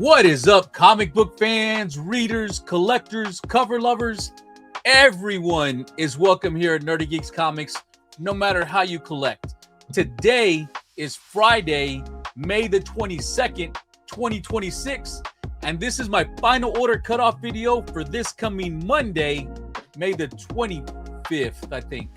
What is up, comic book fans, readers, collectors, cover lovers? Everyone is welcome here at Nerdy Geeks Comics, no matter how you collect. Today is Friday, May the 22nd, 2026, and this is my final order cutoff video for this coming Monday, May the 25th, I think.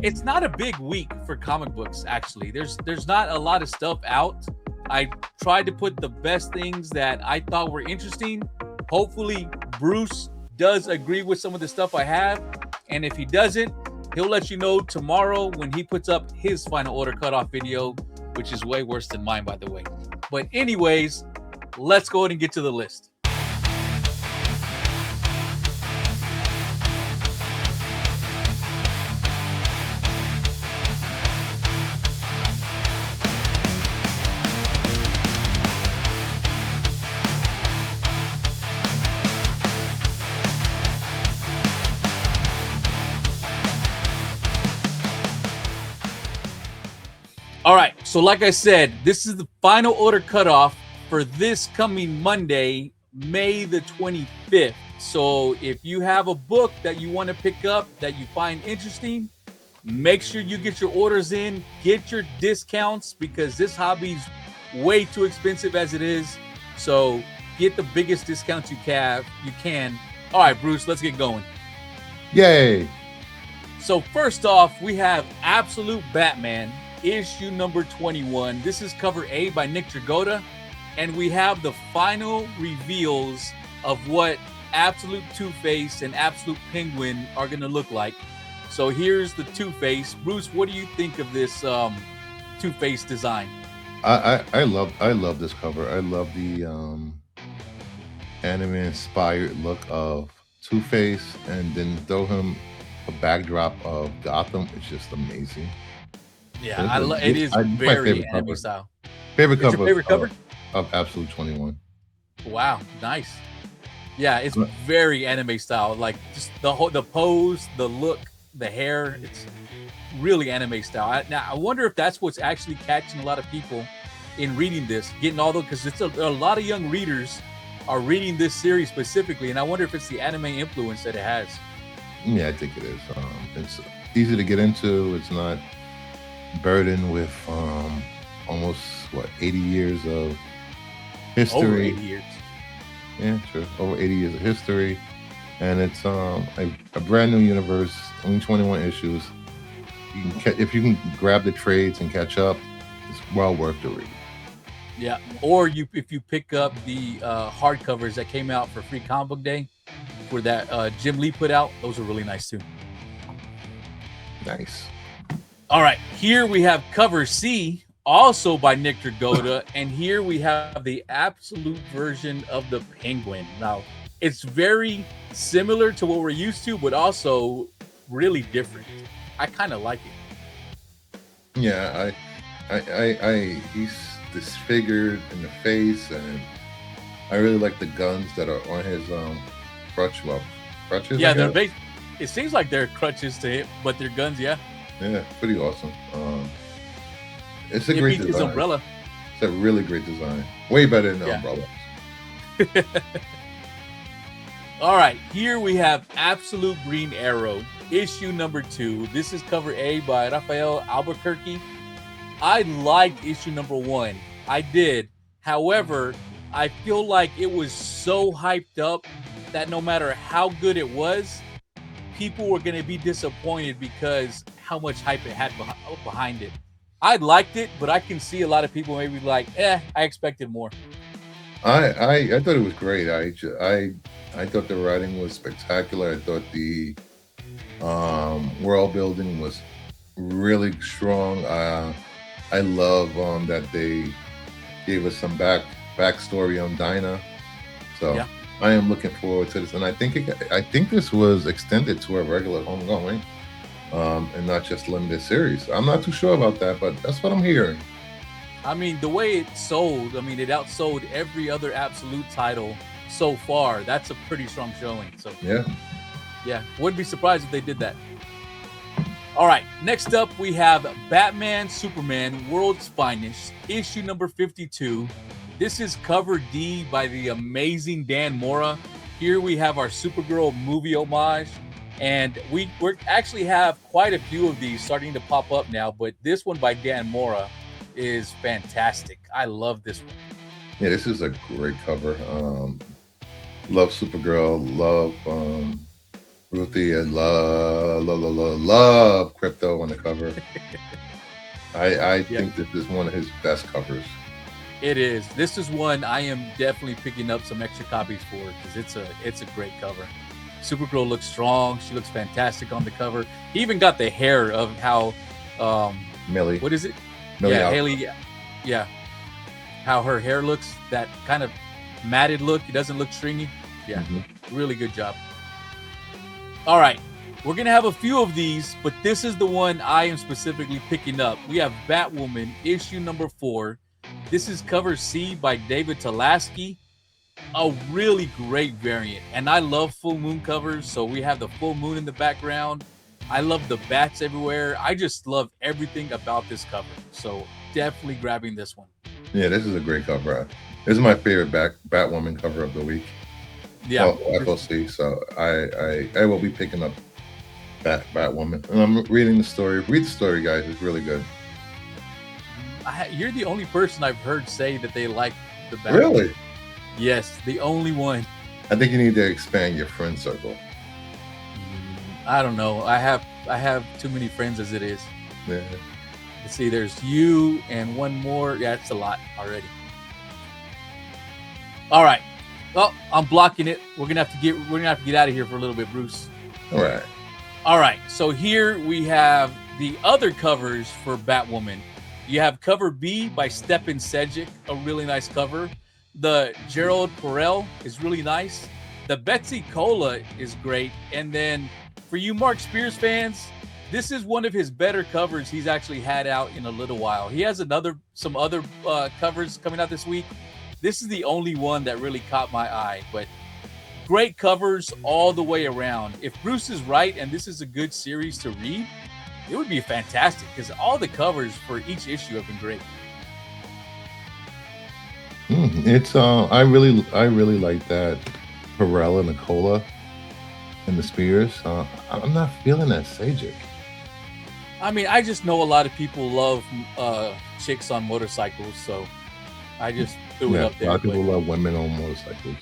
It's not a big week for comic books, actually. There's not a lot of stuff out. I tried to put the best things that I thought were interesting. Hopefully, Bruce does agree with some of the stuff I have. And if he doesn't, he'll let you know tomorrow when he puts up his final order cutoff video, which is way worse than mine, by the way. But anyways, let's go ahead and get to the list. All right, so like I said, this is the final order cutoff for this coming Monday, May the 25th. So if you have a book that you want to pick up that you find interesting, make sure you get your orders in, get your discounts, because this hobby's way too expensive as it is. So get the biggest discounts you can. All right, Bruce, let's get going. Yay. So first off, we have Absolute Batman, issue number 21. This is cover A by Nick Dragotta, and we have the final reveals of what Absolute Two-Face and Absolute Penguin are going to look like. So here's the Two-Face. Bruce, what do you think of this Two-Face design? I love this cover. I love the anime inspired look of Two-Face, and then throw him a backdrop of Gotham. It's just amazing. Yeah, it is very anime style. Favorite cover. Your favorite cover of Absolute 21. Wow, nice. Yeah, it's very anime style. Like just the pose, the look, the hair. It's really anime style. Now I wonder if that's what's actually catching a lot of people in reading this, getting all the, because it's a lot of young readers are reading this series specifically, and I wonder if it's the anime influence that it has. Yeah, I think it is. It's easy to get into. It's not burdened with almost 80 years of history. Over 80 years. Yeah, sure. Over 80 years of history. And it's a brand new universe, only 21 issues. If you can grab the trades and catch up, it's well worth the read. Yeah, or if you pick up the hardcovers that came out for Free Comic Book Day, for that Jim Lee put out, those are really nice too. Nice. All right, here we have cover C, also by Nick Dragotta, and here we have the Absolute version of the Penguin. Now, it's very similar to what we're used to, but also really different. I kind of like it. Yeah, he's disfigured in the face, and I really like the guns that are on his crutches. Yeah, it seems like they're crutches to him, but they're guns. Yeah. Yeah, pretty awesome. It's a great design. His umbrella. It's a really great design. Way better than the umbrella. All right, here we have Absolute Green Arrow, issue number 2. This is cover A by Rafael Albuquerque. I liked issue number 1. I did. However, I feel like it was so hyped up that no matter how good it was, people were going to be disappointed because how much hype it had behind it. I liked it, but I can see a lot of people maybe like, I expected more. I thought it was great. I thought the writing was spectacular. I thought the world building was really strong. I love that they gave us some backstory on Dinah. So yeah. I am looking forward to this, and I think this was extended to a regular ongoing, and not just limited series. I'm not too sure about that, but that's what I'm hearing. I mean, the way it sold, it outsold every other Absolute title so far. That's a pretty strong showing. So yeah, wouldn't be surprised if they did that. All right, next up we have Batman Superman World's Finest, issue number 52. This is cover D by the amazing Dan Mora. Here we have our Supergirl movie homage. And we actually have quite a few of these starting to pop up now, but this one by Dan Mora is fantastic. I love this one. Yeah, this is a great cover. Love Supergirl, love Ruthie, and love Crypto on the cover. I think this is one of his best covers. It is. This is one I am definitely picking up some extra copies for because it's a great cover. Supergirl looks strong. She looks fantastic on the cover. He even got the hair of how Millie. What is it? Millie Haley. Yeah. How her hair looks, that kind of matted look. It doesn't look stringy. Yeah. Really good job. All right. We're going to have a few of these, but this is the one I am specifically picking up. We have Batwoman, issue number 4. This is cover C by David Talaski. A really great variant. And I love full moon covers, so we have the full moon in the background. I love the bats everywhere. I just love everything about this cover. So definitely grabbing this one. Yeah, this is a great cover. This is my favorite Batwoman cover of the week. Yeah. FOC. So I will be picking up Batwoman. And I'm reading the story. Read the story, guys. It's really good. You're the only person I've heard say that they like the Batwoman. Really? Yes, the only one. I think you need to expand your friend circle. I don't know. I have too many friends as it is. Yeah. Let's see, there's you and one more. Yeah, it's a lot already. All right. Well, I'm blocking it. We're gonna have to get out of here for a little bit, Bruce. All right. So here we have the other covers for Batwoman. You have cover B by Stepan Sejic, a really nice cover. The Gerald Perel is really nice. The Betsy Cola is great. And then for you Mark Spears fans, this is one of his better covers he's actually had out in a little while. He has some other covers coming out this week. This is the only one that really caught my eye, but great covers all the way around. If Bruce is right and this is a good series to read, it would be fantastic because all the covers for each issue have been great. It's I really like that Perel and the Cola and the Spears. I'm not feeling that Sejic. I mean, I just know a lot of people love chicks on motorcycles, so I just threw it up there. A lot of people love women on motorcycles.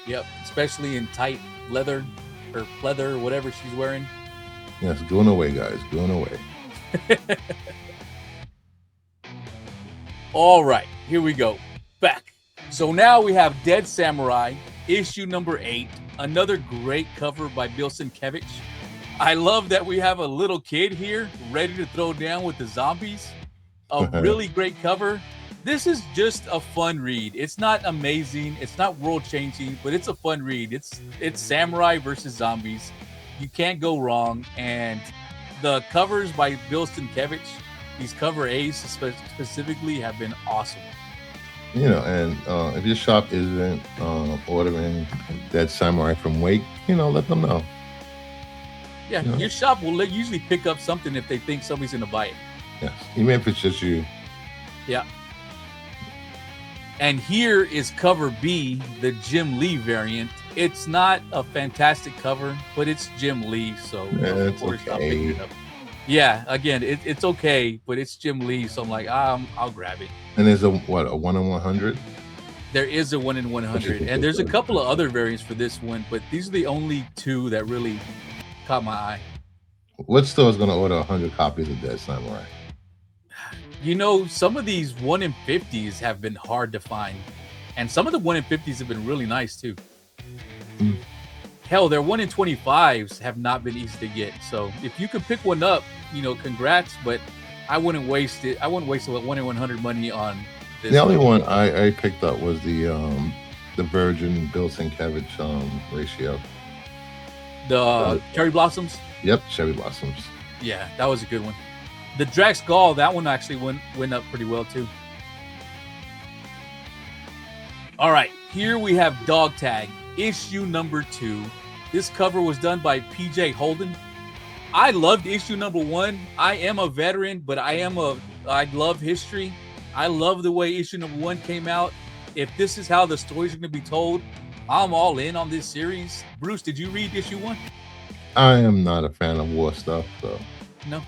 Yep, especially in tight leather or pleather or whatever she's wearing. Yes, going away, guys. Going away. All right, here we go. Back. So now we have Dead Samurai, issue number 8. Another great cover by Bill Sienkiewicz. I love that we have a little kid here ready to throw down with the zombies. A really great cover. This is just a fun read. It's not amazing. It's not world-changing, but it's a fun read. It's samurai versus zombies. You can't go wrong. And the covers by Bill Sienkiewicz, these cover A's specifically, have been awesome. You know, and if your shop isn't ordering Dead Samurai from Wake, let them know. Yeah, your shop will usually pick up something if they think somebody's going to buy it. Yes, even if it's just you. Yeah. And here is cover B, the Jim Lee variant. It's not a fantastic cover, but it's Jim Lee, so of course okay. I'll pick it up. Yeah, again, it's okay, but it's Jim Lee, so I'm like, I'll grab it. And there's a 1 in 100? There is a 1 in 100, and there's a couple of other variants for this one, but these are the only two that really caught my eye. What store is going to order 100 copies of Dead Samurai? Some of these 1 in 50s have been hard to find, and some of the 1 in 50s have been really nice too. Hell, their 1 in 25s have not been easy to get. So if you could pick one up, congrats, but I wouldn't waste it. I wouldn't waste 1 in 100 money on this. The only one I picked up was the Virgin Bill Sienkiewicz ratio. The Cherry Blossoms? Yep, Cherry Blossoms. Yeah, that was a good one. The Drax Gall, that one actually went up pretty well too. All right, here we have Dog Tag, issue number 2. This cover was done by PJ Holden. I loved issue number 1. I am a veteran, but I love history. I love the way issue number 1 came out. if this is how the stories are going to be told, I'm all in on this series. Bruce, did you read issue 1? I am not a fan of war stuff, so No.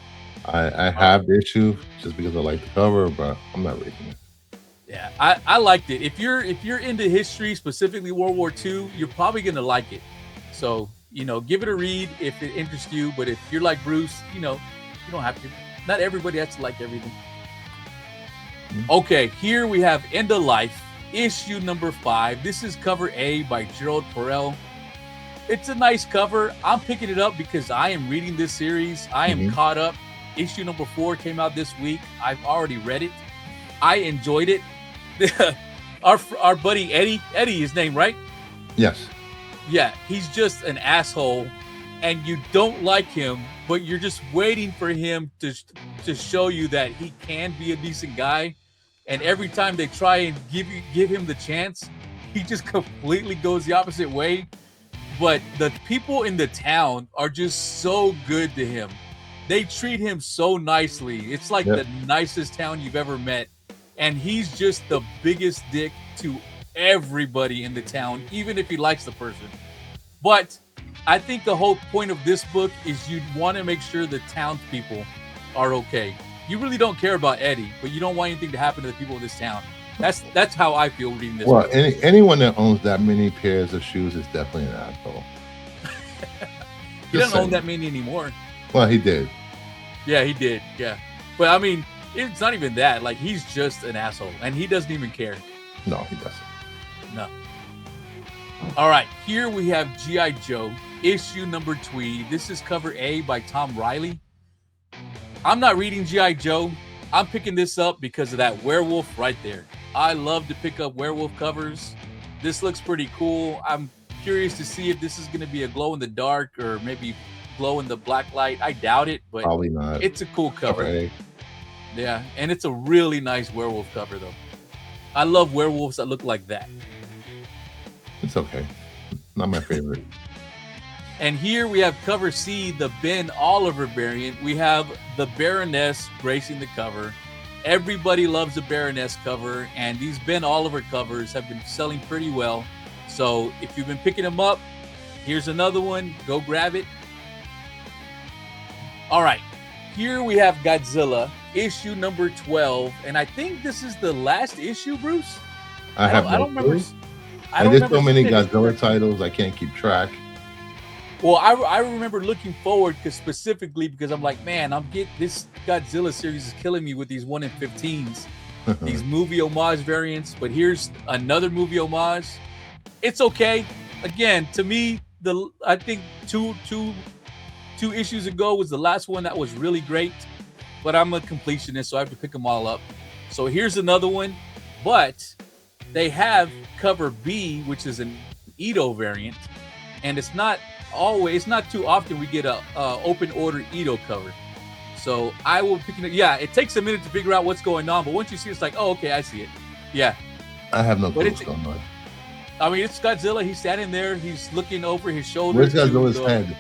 I have the issue just because I like the cover, but I'm not reading it. Yeah, I liked it. If you're into history, specifically World War II, you're probably gonna like it. So, give it a read if it interests you. But if you're like Bruce, you don't have to. Not everybody has to like everything. Okay, here we have End of Life, issue number 5. This is cover A by Gerald Perel. It's a nice cover. I'm picking it up because I am reading this series. I am caught up. Issue number 4 came out this week. I've already read it. I enjoyed it. Our buddy Eddie, his name, right? Yes. Yeah, he's just an asshole, and you don't like him, but you're just waiting for him to show you that he can be a decent guy. And every time they try and give him the chance, he just completely goes the opposite way. But the people in the town are just so good to him. They treat him so nicely. It's like the nicest town you've ever met. And he's just the biggest dick to everybody in the town, even if he likes the person. But I think the whole point of this book is you want to make sure the townspeople are okay. You really don't care about Eddie, but you don't want anything to happen to the people of this town. That's how I feel reading this book. Anyone that owns that many pairs of shoes is definitely an asshole. He doesn't own that many anymore. Well, he did. Yeah, he did. Yeah. But I mean, it's not even that. Like, he's just an asshole, and he doesn't even care. No, he doesn't. No. All right, here we have G.I. Joe, issue number 2. This is cover A by Tom Riley. I'm not reading G.I. Joe. I'm picking this up because of that werewolf right there. I love to pick up werewolf covers. This looks pretty cool. I'm curious to see if this is going to be a glow in the dark or maybe glow in the black light. I doubt it, but probably not. It's a cool cover. Okay. Yeah, and it's a really nice werewolf cover, though. I love werewolves that look like that. It's okay. Not my favorite. And here we have cover C, the Ben Oliver variant. We have the Baroness gracing the cover. Everybody loves the Baroness cover, and these Ben Oliver covers have been selling pretty well. So if you've been picking them up, here's another one. Go grab it. All right. Here we have Godzilla, issue number 12, and I think this is the last issue, Bruce. I don't remember. There's so many Godzilla titles, I can't keep track. Well, I remember looking forward specifically because I'm like, man, this Godzilla series is killing me with these 1 in 15s, these movie homage variants. But here's another movie homage. It's okay. Again, to me, I think two issues ago was the last one that was really great, but I'm a completionist, so I have to pick them all up. So here's another one, but they have cover B, which is an Ito variant, and it's not too often we get a open order Ito cover. So I will pick it. Yeah, it takes a minute to figure out what's going on, but once you see it, it's like, oh, okay, I see it. Yeah. I have no clue what's going on. I mean, it's Godzilla. He's standing there. He's looking over his shoulder. Where's Godzilla's head?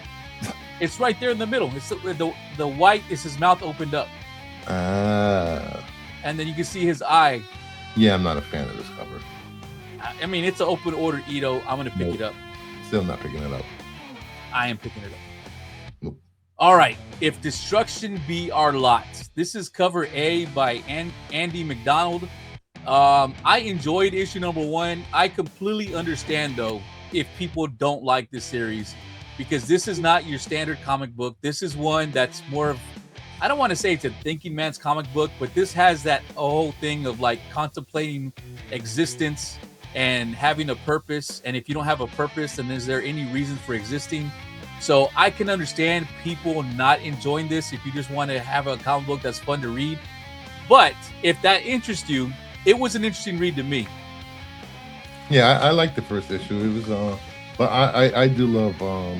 It's right there in the middle. It's the white is his mouth opened up. And then you can see his eye. Yeah, I'm not a fan of this cover. I mean, it's an open order Ito. I'm going to pick it up. Still not picking it up. I am picking it up. Nope. All right. If Destruction Be Our Lot. This is cover A by Andy McDonald. I enjoyed issue number 1. I completely understand, though, if people don't like this series, because this is not your standard comic book. This is one that's more of, I don't want to say it's a thinking man's comic book, but this has that whole thing of like contemplating existence and having a purpose. And if you don't have a purpose, then is there any reason for existing? So I can understand people not enjoying this if you just want to have a comic book that's fun to read. But if that interests you, it was an interesting read to me. Yeah, I liked the first issue. It was but I do love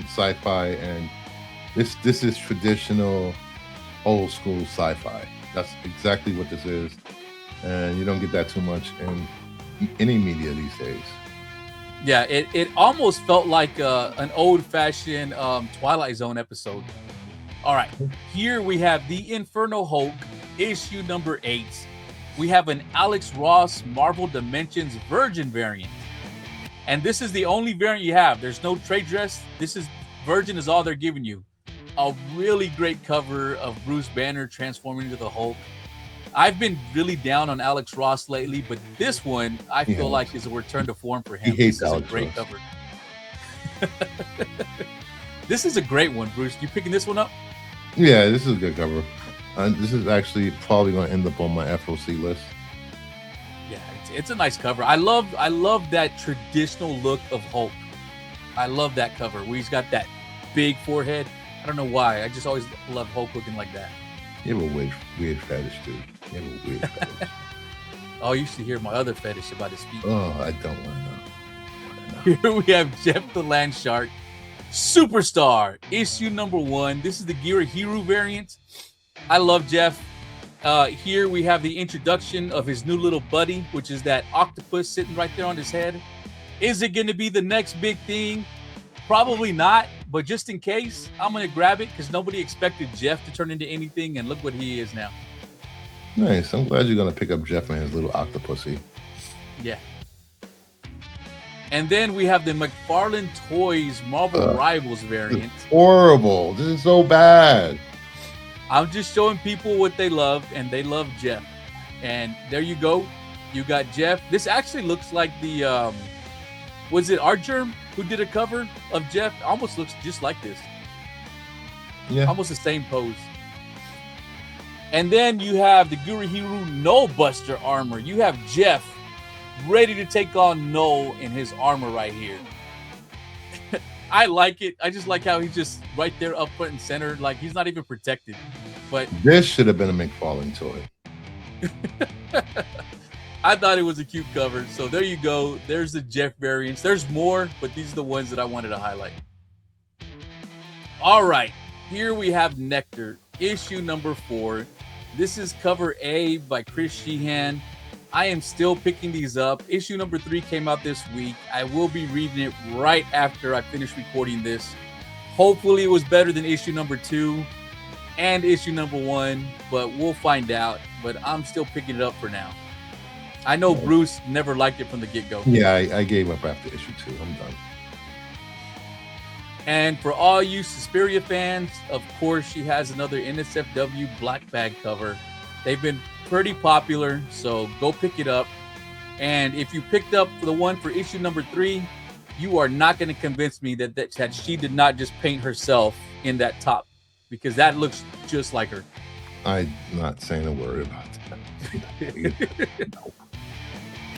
sci-fi, and this is traditional old school sci-fi. That's exactly what this is. And you don't get that too much in any media these days. Yeah, it almost felt like an old-fashioned Twilight Zone episode. All right, here we have the Inferno Hulk, issue number 8. we have an Alex Ross Marvel Dimensions Virgin variant. And this is the only variant you have. There's no trade dress. This is Virgin is all they're giving you. A really great cover of Bruce Banner transforming into the Hulk. I've been really down on Alex Ross lately, but this one I feel like is a return to form for him. He hates this is Alex a great Ross. cover. This is a great one, Bruce. You picking this one up? Yeah, this is a good cover. This is actually probably going to end up on my FOC list. Yeah, it's a nice cover. I love that traditional look of Hulk. I love that cover where he's got that big forehead. I don't know why. I just always love Hulk looking like that. You have a weird fetish, dude. You have a weird fetish. Oh, you should hear my other fetish about his feet. Oh, I don't want to know. Here we have Jeff the Land Shark, Superstar, issue number 1. This is the Girahiru variant. I love Jeff. Here we have the introduction of his new little buddy, which is that octopus sitting right there on his head. Is it going to be the next big thing? Probably not, but just in case, I'm going to grab it because nobody expected Jeff to turn into anything, and look what he is now. Nice. I'm glad you're going to pick up Jeff and his little octopusy. Yeah. And then we have the McFarlane Toys Marvel Rivals variant. Horrible. This is so bad. I'm just showing people what they love, and they love Jeff. And there you go. You got Jeff. This actually looks like the, was it Art Germ who did a cover of Jeff? Almost looks just like this. Yeah. Almost the same pose. And then you have the Girahiru Null Buster armor. You have Jeff ready to take on Null in his armor right here. I like it. I just like how he's just right there up front and center. Like he's not even protected. But this should have been a McFarlane toy. I thought it was a cute cover. So there you go. There's the Jeff variants. There's more, but these are the ones that I wanted to highlight. All right. Here we have Nectar, issue number 4. This is cover A by Chris Sheehan. I am still picking these up. Issue number 3 came out this week. I will be reading it right after I finish recording this. Hopefully it was better than issue number 2 and issue number 1, but we'll find out. But I'm still picking it up for now. I know Bruce never liked it from the get-go. Yeah, I gave up after issue 2. I'm done. And for all you Suspiria fans, of course, she has another NSFW Black Bag cover. They've been pretty popular, so go pick it up. And if you picked up the one for issue number 3, you are not going to convince me that she did not just paint herself in that top, because that looks just like her. I'm not saying a word about that. No.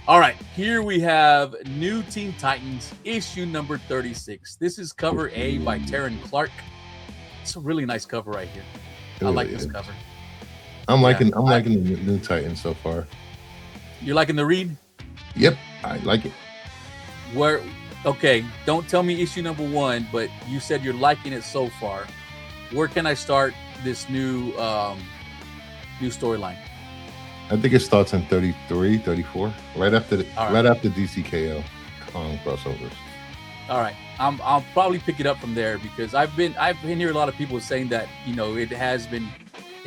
All right, here we have New Teen Titans, issue number 36. This is cover A by Taryn Clark. It's a really nice cover right here. I like this cover. I'm liking the New Titans so far. You're liking the read? Yep, I like it. Okay, don't tell me issue number 1, but you said you're liking it so far. Where can I start this new storyline? I think it starts in 33, 34, right after DCKO crossovers. All right, I'll probably pick it up from there because I've been hearing a lot of people saying that it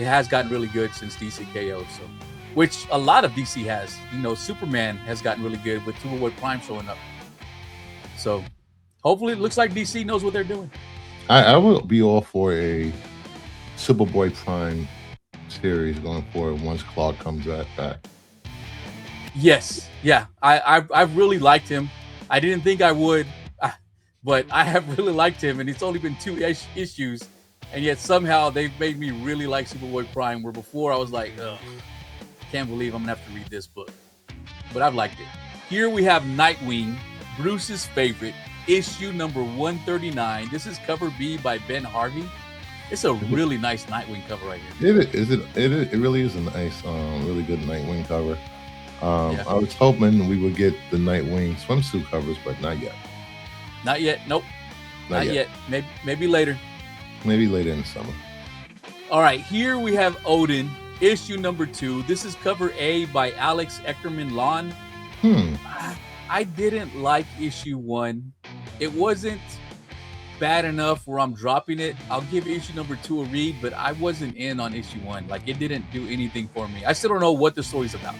has gotten really good since DCKO. So, which a lot of DC has. Superman has gotten really good with Superboy Prime showing up. So, hopefully, it looks like DC knows what they're doing. I will be all for a Superboy Prime series going forward once Clark comes back. Yes, yeah, I really liked him. I didn't think I would, but I have really liked him, and it's only been 2 issues, and yet somehow they've made me really like Superboy Prime. Where before I was like, ugh, can't believe I'm gonna have to read this book, but I've liked it. Here we have Nightwing, Bruce's favorite, issue number 139. This is cover B by Ben Harvey. It's a really nice Nightwing cover right here. It really is a nice, really good Nightwing cover. I was hoping we would get the Nightwing swimsuit covers, but not yet. Not yet. Nope. Not yet. Maybe later. Maybe later in the summer. All right. Here we have Odin, issue number 2. This is cover A by Alex Eckerman-Lawn. I didn't like issue 1. It wasn't. bad enough where I'm dropping it. I'll give issue number 2 a read, but I wasn't in on issue 1. Like, it didn't do anything for me. I still don't know what the story's about.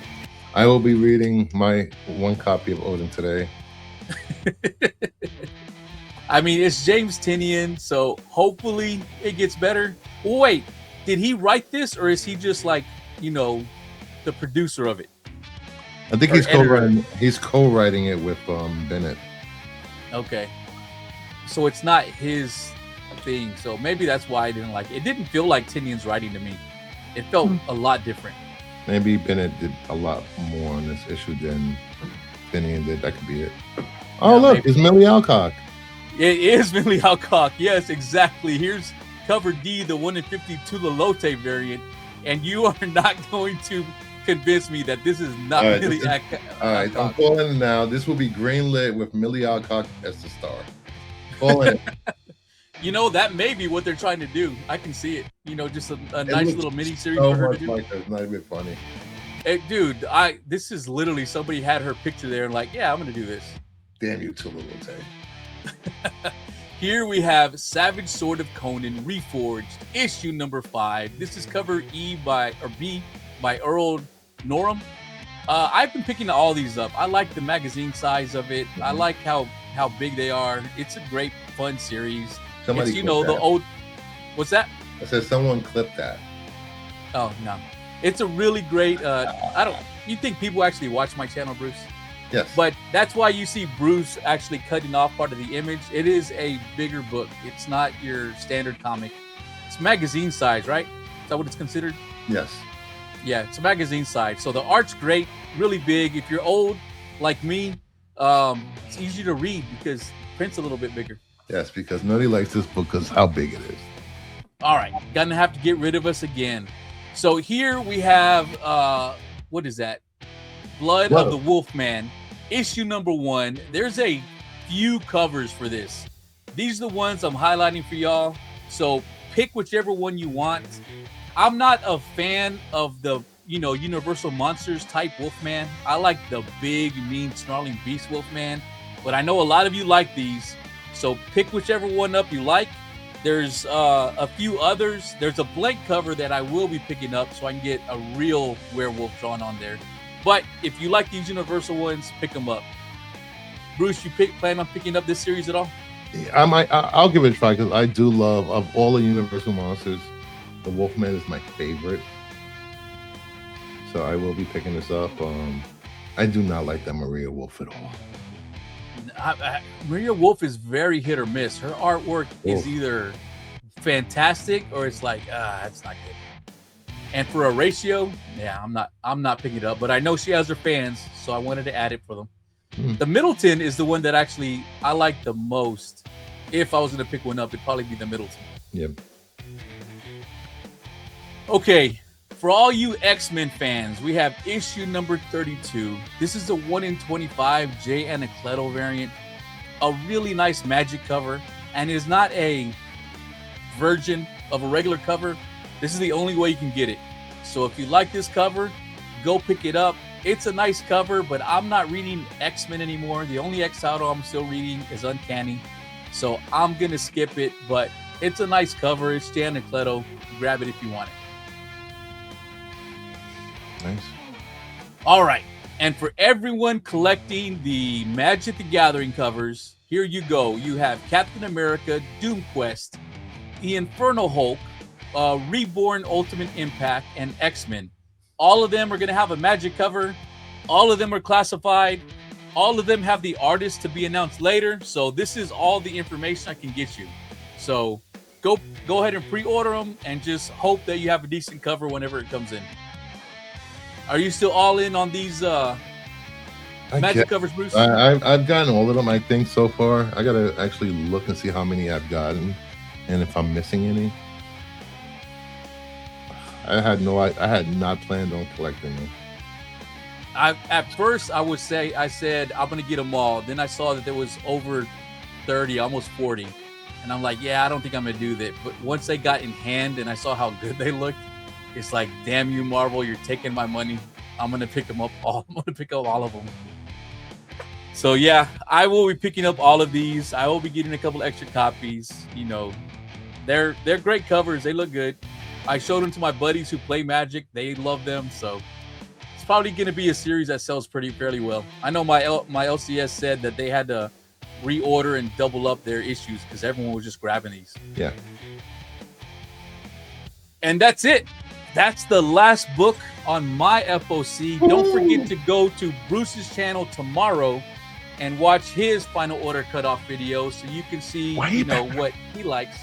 I will be reading my 1 copy of Odin today. I mean, it's James Tynion, so hopefully it gets better. Well, wait, did he write this, or is he just like, the producer of it? I think he's co-writing. He's co-writing it with Bennett. Okay, so it's not his thing. So maybe that's why I didn't like it. It didn't feel like Tynion's writing to me. It felt a lot different. Maybe Bennett did a lot more on this issue than Tynion did. That could be it. Oh, yeah, look, maybe. It's Millie Alcock. It is Millie Alcock. Yes, exactly. Here's cover D, the 1 in 50 Tulalote variant, and you are not going to convince me that this is not Millie Alcock. All right, I'm calling it now. This will be greenlit with Millie Alcock as the star. Calling it. That may be what they're trying to do. I can see it. Just a nice little mini series for her to do. Like it's not even funny. Hey, dude, this is literally somebody had her picture there and like, yeah, I'm gonna do this. Damn you, Tulalote. Here we have Savage Sword of Conan Reforged, issue number 5. This is cover B by Earl Norham. I've been picking all these up. I like the magazine size of it. I like how big they are. It's a great, fun series. Somebody it's, the old. What's that? I said someone clipped that. Oh no, it's a really great. You think people actually watch my channel, Bruce? Yes. But that's why you see Bruce actually cutting off part of the image. It is a bigger book. It's not your standard comic. It's magazine size, right? Is that what it's considered? Yes. Yeah, it's a magazine size. So the art's great, really big. If you're old like me, it's easy to read because the print's a little bit bigger. Yes, because nobody likes this book because how big it is. All right, gonna have to get rid of us again. So here we have, what is that? Blood of the Wolfman, issue number 1. There's a few covers for this. These are the ones I'm highlighting for y'all. So pick whichever one you want. I'm not a fan of the, Universal Monsters type Wolfman. I like the big, mean, snarling beast Wolfman. But I know a lot of you like these. So pick whichever one up you like. There's a few others. There's a blank cover that I will be picking up so I can get a real werewolf drawn on there. But if you like these Universal ones, pick them up. Bruce, you plan on picking up this series at all? I'll give it a try because I do love, of all the Universal monsters, the Wolfman is my favorite. So I will be picking this up. I do not like that Maria Wolf at all. Maria Wolf is very hit or miss. Her artwork is either fantastic or it's like, that's not good. And for a ratio, yeah, I'm not picking it up, but I know she has her fans, so I wanted to add it for them. The Middleton is the one that actually I like the most. If I was going to pick one up, it'd probably be the Middleton. Yep. Okay, for all you X-Men fans, we have issue number 32. This is the 1 in 25 Jay Anacleto variant. A really nice magic cover, and is not a version of a regular cover. This is the only way you can get it. So if you like this cover, go pick it up. It's a nice cover, but I'm not reading X-Men anymore. The only X title I'm still reading is Uncanny. So I'm going to skip it, but it's a nice cover. It's Jay Anacleto. Grab it if you want it. Nice. All right. And for everyone collecting the Magic the Gathering covers, here you go. You have Captain America, Doom Quest, the Infernal Hulk, Reborn, Ultimate Impact, and X-Men. All of them are going to have a magic cover. All of them are classified. All of them have the artist to be announced later. So this is all the information I can get you. So go ahead and pre-order them and just hope that you have a decent cover whenever it comes in. Are you still all in on these magic covers, Bruce? I've gotten all of them, I think, so far. I got to actually look and see how many I've gotten and if I'm missing any. I had not planned on collecting them. At first, I said I'm gonna get them all. Then I saw that there was over 30, almost 40, and I'm like, yeah, I don't think I'm gonna do that. But once they got in hand and I saw how good they looked, it's like, damn you, Marvel, you're taking my money. I'm gonna pick them up all. I'm gonna pick up all of them. So yeah, I will be picking up all of these. I will be getting a couple extra copies. You know, they're great covers. They look good. I showed them to my buddies who play Magic. They love them. So it's probably going to be a series that sells fairly well. I know my LCS said that they had to reorder and double up their issues because everyone was just grabbing these. Yeah. And that's it. That's the last book on my FOC. Don't forget to go to Bruce's channel tomorrow and watch his final order cutoff video so you can see what he likes.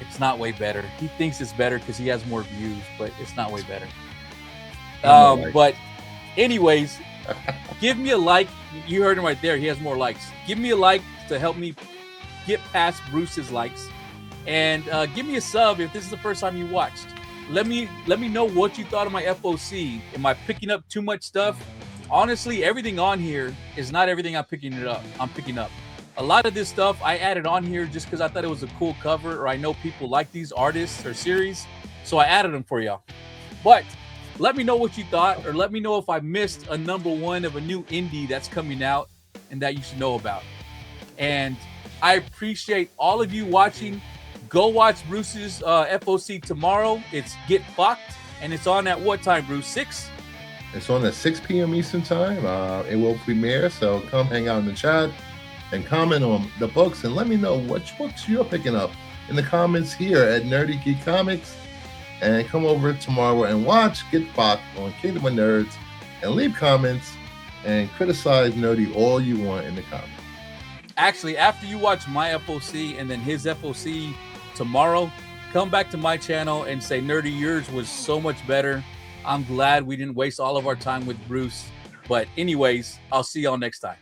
It's not way better. He thinks it's better because he has more views, but it's not way better. But anyways, give me a like. You heard him right there. He has more likes. Give me a like to help me get past Bruce's likes. And give me a sub if this is the first time you watched. Let me know what you thought of my FOC. Am I picking up too much stuff? Honestly, everything on here is not everything I'm picking up. A lot of this stuff I added on here just because I thought it was a cool cover, or I know people like these artists or series, so I added them for y'all. But let me know what you thought, or let me know if I missed a #1 of a new indie that's coming out and that you should know about. And I appreciate all of you watching. Go watch Bruce's FOC tomorrow. It's Get FOC'd, and it's on at what time, Bruce? 6? It's on at 6 p.m. Eastern time. It will premiere, so come hang out in the chat and comment on the books, and let me know which books you're picking up in the comments here at Nerdy Geek Comics. And come over tomorrow and watch Get FOC'd on Kingdom of Nerds, and leave comments and criticize Nerdy all you want in the comments. Actually, after you watch my FOC and then his FOC tomorrow, come back to my channel and say, Nerdy, yours was so much better. I'm glad we didn't waste all of our time with Bruce. But anyways, I'll see y'all next time.